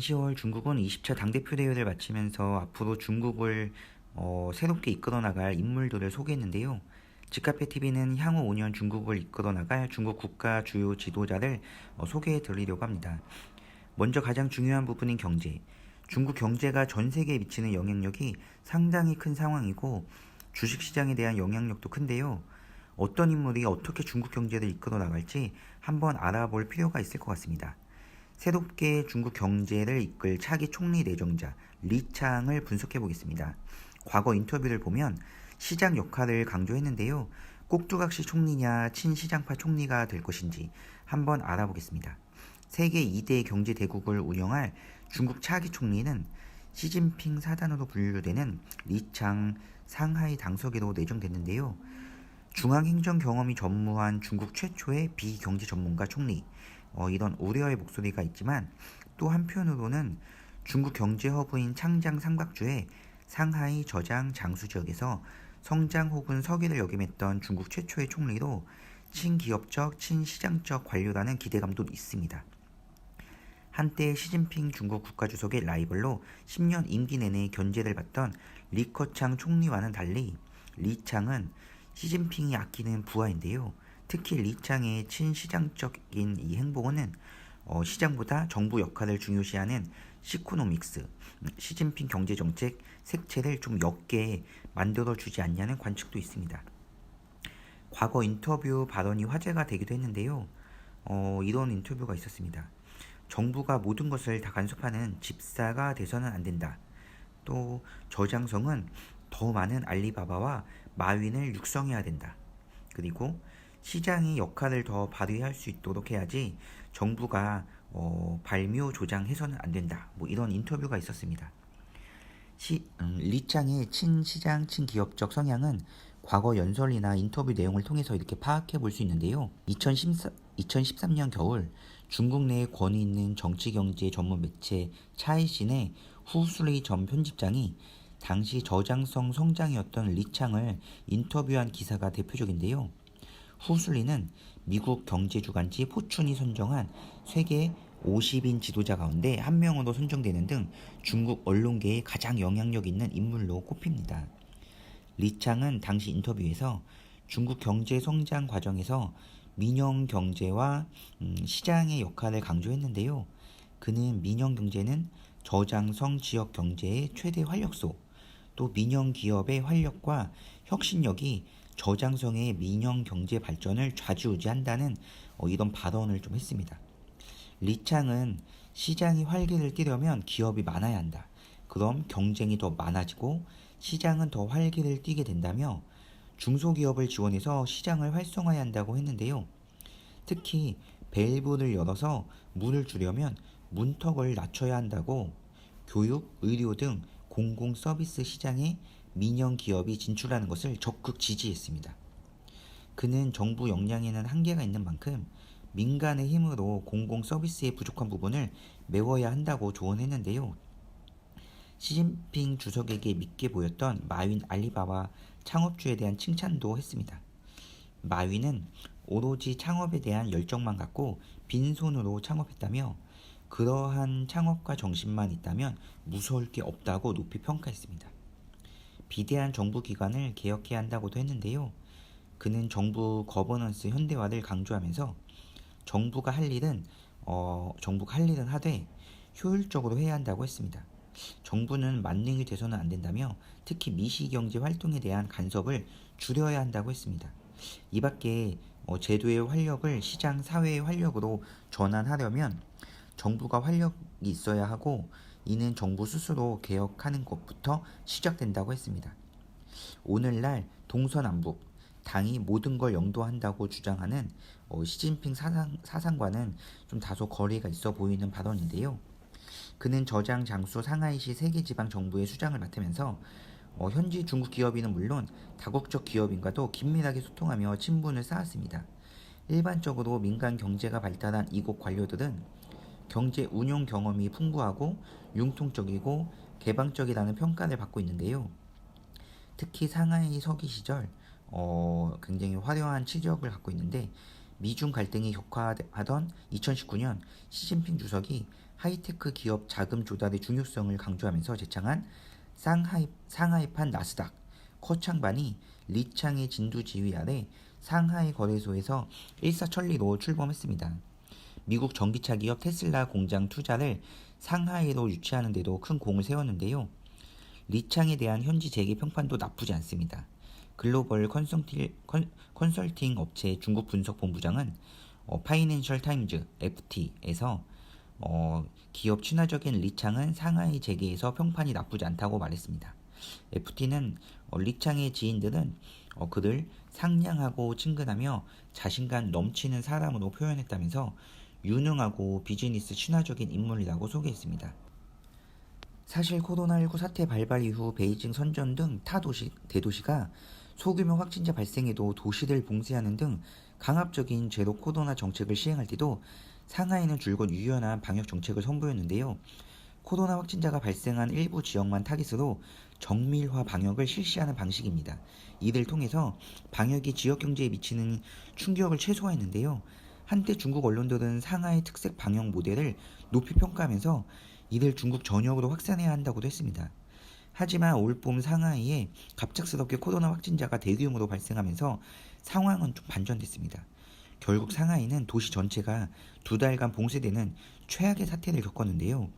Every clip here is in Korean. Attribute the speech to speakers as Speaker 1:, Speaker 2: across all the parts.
Speaker 1: 10월 중국은 20차 당대표 대회를 마치면서 앞으로 중국을 새롭게 이끌어 나갈 인물들을 소개했는데요. 집카페 TV는 향후 5년 중국을 이끌어 나갈 중국 국가 주요 지도자를 소개해 드리려고 합니다. 먼저 가장 중요한 부분인 경제. 중국 경제가 전 세계에 미치는 영향력이 상당히 큰 상황이고 주식시장에 대한 영향력도 큰데요. 어떤 인물이 어떻게 중국 경제를 이끌어 나갈지 한번 알아볼 필요가 있을 것 같습니다. 새롭게 중국 경제를 이끌 차기 총리 내정자 리창을 분석해 보겠습니다. 과거 인터뷰를 보면 시장 역할을 강조했는데요. 꼭두각시 총리냐 친시장파 총리가 될 것인지 한번 알아보겠습니다. 세계 2대 경제 대국을 운영할 중국 차기 총리는 시진핑 사단으로 분류되는 리창 상하이 당서기로 내정됐는데요. 중앙행정 경험이 전무한 중국 최초의 비경제 전문가 총리, 이런 우려의 목소리가 있지만 또 한편으로는 중국 경제 허브인 창장 삼각주의 상하이 저장 장수 지역에서 성장 혹은 서기를 역임했던 중국 최초의 총리로 친기업적, 친시장적 관료라는 기대감도 있습니다. 한때 시진핑 중국 국가주석의 라이벌로 10년 임기 내내 견제를 받던 리커창 총리와는 달리 리창은 시진핑이 아끼는 부하인데요. 특히 리창의 친시장적인 이 행보는 시장보다 정부 역할을 중요시하는 시코노믹스, 시진핑 경제정책 색채를 좀 옅게 만들어주지 않냐는 관측도 있습니다. 과거 인터뷰 발언이 화제가 되기도 했는데요. 이런 인터뷰가 있었습니다. 정부가 모든 것을 다 간섭하는 집사가 돼서는 안 된다. 또 저장성은 더 많은 알리바바와 마윈을 육성해야 된다. 그리고 시장이 역할을 더 발휘할 수 있도록 해야지 정부가 발묘 조장해서는 안 된다. 이런 인터뷰가 있었습니다. 리창의 친시장, 친기업적 성향은 과거 연설이나 인터뷰 내용을 통해서 이렇게 파악해 볼 수 있는데요. 2013년 겨울 중국 내에 권위 있는 정치경제 전문 매체 차이신의 후슬리 전 편집장이 당시 저장성 성장이었던 리창을 인터뷰한 기사가 대표적인데요. 후슬리는 미국 경제주간지 포춘이 선정한 세계 50인 지도자 가운데 한 명으로 선정되는 등 중국 언론계에 가장 영향력 있는 인물로 꼽힙니다. 리창은 당시 인터뷰에서 중국 경제 성장 과정에서 민영 경제와 시장의 역할을 강조했는데요. 그는 민영 경제는 저장성 지역 경제의 최대 활력소, 또 민영 기업의 활력과 혁신력이 저장성의 민영 경제 발전을 좌지우지한다는 이런 발언을 좀 했습니다. 리창은 시장이 활기를 띠려면 기업이 많아야 한다. 그럼 경쟁이 더 많아지고 시장은 더 활기를 띠게 된다며 중소기업을 지원해서 시장을 활성화해야 한다고 했는데요. 특히 밸브를 열어서 물을 주려면 문턱을 낮춰야 한다고 교육, 의료 등 공공 서비스 시장에 민영 기업이 진출하는 것을 적극 지지했습니다. 그는 정부 역량에는 한계가 있는 만큼 민간의 힘으로 공공 서비스의 부족한 부분을 메워야 한다고 조언했는데요. 시진핑 주석에게 믿게 보였던 마윈 알리바바 창업주에 대한 칭찬도 했습니다. 마윈은 오로지 창업에 대한 열정만 갖고 빈손으로 창업했다며 그러한 창업가 정신만 있다면 무서울 게 없다고 높이 평가했습니다. 비대한 정부 기관을 개혁해야 한다고도 했는데요. 그는 정부 거버넌스 현대화를 강조하면서 정부가 할 일은 하되 효율적으로 해야 한다고 했습니다. 정부는 만능이 돼서는 안 된다며 특히 미시경제 활동에 대한 간섭을 줄여야 한다고 했습니다. 이 밖에 제도의 활력을 시장 사회의 활력으로 전환하려면 정부가 활력이 있어야 하고 이는 정부 스스로 개혁하는 것부터 시작된다고 했습니다. 오늘날 동서남북 당이 모든 걸 영도한다고 주장하는 시진핑 사상과는 좀 다소 거리가 있어 보이는 발언인데요. 그는 저장 장수 상하이시 세계지방 정부의 수장을 맡으면서 현지 중국 기업인은 물론 다국적 기업인과도 긴밀하게 소통하며 친분을 쌓았습니다. 일반적으로 민간 경제가 발달한 이곳 관료들은 경제 운용 경험이 풍부하고 융통적이고 개방적이라는 평가를 받고 있는데요. 특히 상하이 서기 시절 굉장히 화려한 치적을 갖고 있는데 미중 갈등이 격화하던 2019년 시진핑 주석이 하이테크 기업 자금 조달의 중요성을 강조하면서 제창한 상하이판 나스닥 커창반이 리창의 진두 지휘 아래 상하이 거래소에서 일사천리로 출범했습니다. 미국 전기차 기업 테슬라 공장 투자를 상하이로 유치하는 데도 큰 공을 세웠는데요. 리창에 대한 현지 재계 평판도 나쁘지 않습니다. 글로벌 컨설팅 업체 중국 분석본부장은 파이낸셜 타임즈 FT에서 기업 친화적인 리창은 상하이 재계에서 평판이 나쁘지 않다고 말했습니다. FT는 리창의 지인들은 그를 상냥하고 친근하며 자신감 넘치는 사람으로 표현했다면서 유능하고 비즈니스 친화적인 인물이라고 소개했습니다. 사실 코로나19 사태 발발 이후 베이징 선전 등 타 대도시가 소규모 확진자 발생에도 도시를 봉쇄하는 등 강압적인 제로 코로나 정책을 시행할 때도 상하이는 줄곧 유연한 방역 정책을 선보였는데요. 코로나 확진자가 발생한 일부 지역만 타깃으로 정밀화 방역을 실시하는 방식입니다. 이를 통해서 방역이 지역 경제에 미치는 충격을 최소화했는데요. 한때 중국 언론들은 상하이 특색 방역 모델을 높이 평가하면서 이를 중국 전역으로 확산해야 한다고도 했습니다. 하지만 올봄 상하이에 갑작스럽게 코로나 확진자가 대규모로 발생하면서 상황은 좀 반전됐습니다. 결국 상하이는 도시 전체가 2달간 봉쇄되는 최악의 사태를 겪었는데요.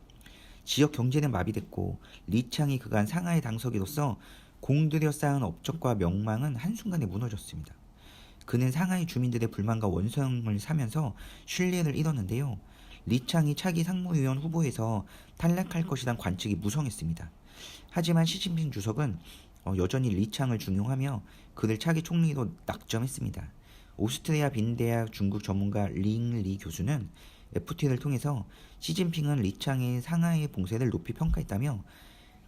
Speaker 1: 지역 경제는 마비됐고 리창이 그간 상하이 당서기로서 공들여 쌓은 업적과 명망은 한순간에 무너졌습니다. 그는 상하이 주민들의 불만과 원성을 사면서 신뢰를 잃었는데요. 리창이 차기 상무위원 후보에서 탈락할 것이란 관측이 무성했습니다. 하지만 시진핑 주석은 여전히 리창을 중용하며 그를 차기 총리로 낙점했습니다. 오스트리아 빈대학 중국 전문가 링리 교수는 FT를 통해서 시진핑은 리창의 상하이 봉쇄를 높이 평가했다며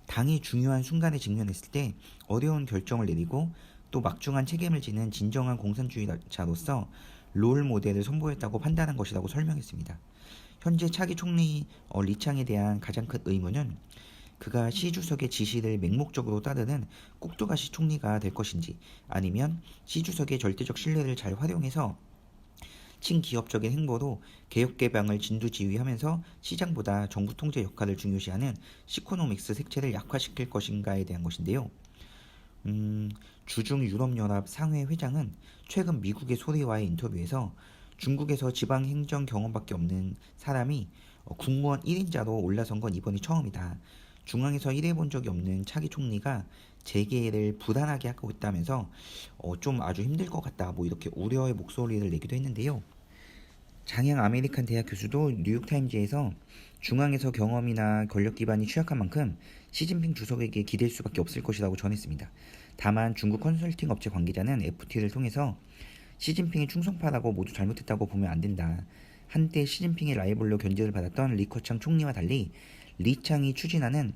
Speaker 1: 당이 중요한 순간에 직면했을 때 어려운 결정을 내리고 또 막중한 책임을 지는 진정한 공산주의자로서 롤 모델을 선보였다고 판단한 것이라고 설명했습니다. 현재 차기 총리 리창에 대한 가장 큰 의문은 그가 시 주석의 지시를 맹목적으로 따르는 꼭두가시 총리가 될 것인지 아니면 시 주석의 절대적 신뢰를 잘 활용해서 친기업적인 행보로 개혁개방을 진두지휘하면서 시장보다 정부 통제 역할을 중요시하는 시코노믹스 색채를 약화시킬 것인가에 대한 것인데요. 주중 유럽연합 상회 회장은 최근 미국의 소리와의 인터뷰에서 중국에서 지방행정 경험밖에 없는 사람이 국무원 1인자로 올라선 건 이번이 처음이다. 중앙에서 일해본 적이 없는 차기 총리가 재계를 불안하게 하고 있다면서 좀 아주 힘들 것 같다. 이렇게 우려의 목소리를 내기도 했는데요. 장양 아메리칸 대학 교수도 뉴욕타임즈에서 중앙에서 경험이나 권력 기반이 취약한 만큼 시진핑 주석에게 기댈 수밖에 없을 것이라고 전했습니다. 다만 중국 컨설팅 업체 관계자는 FT를 통해서 시진핑이 충성파라고 모두 잘못했다고 보면 안 된다. 한때 시진핑의 라이벌로 견제를 받았던 리커창 총리와 달리 리창이 추진하는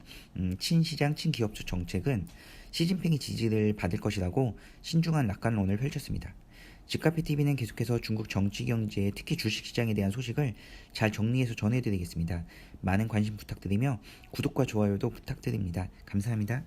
Speaker 1: 친시장 친기업적 정책은 시진핑의 지지를 받을 것이라고 신중한 낙관론을 펼쳤습니다. 집카페TV는 계속해서 중국 정치 경제 특히 주식시장에 대한 소식을 잘 정리해서 전해드리겠습니다. 많은 관심 부탁드리며 구독과 좋아요도 부탁드립니다. 감사합니다.